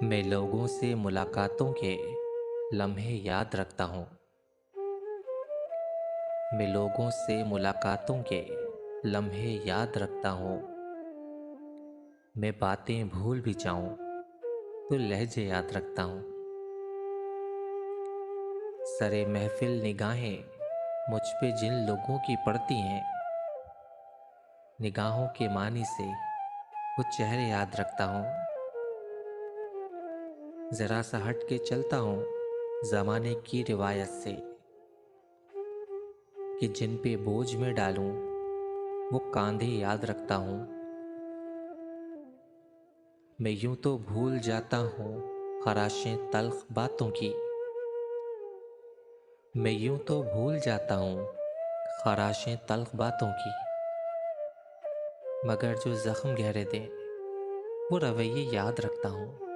मैं लोगों से मुलाकातों के लम्हे याद रखता हूँ। मैं लोगों से मुलाकातों के लम्हे याद रखता हूँ। मैं बातें भूल भी जाऊँ तो लहजे याद रखता हूँ। सरे महफिल निगाहें मुझ पे जिन लोगों की पड़ती हैं, निगाहों के मानी से कुछ चेहरे याद रखता हूँ। ज़रा सा हट के चलता हूँ ज़माने की रिवायत से, कि जिन पे बोझ में डालूं वो कांधे याद रखता हूँ। मैं यूं तो भूल जाता हूँ खराशें तल्ख बातों की। मैं यूं तो भूल जाता हूँ खराशें तल्ख बातों की, मगर जो ज़ख्म गहरे थे वो रवैये याद रखता हूँ।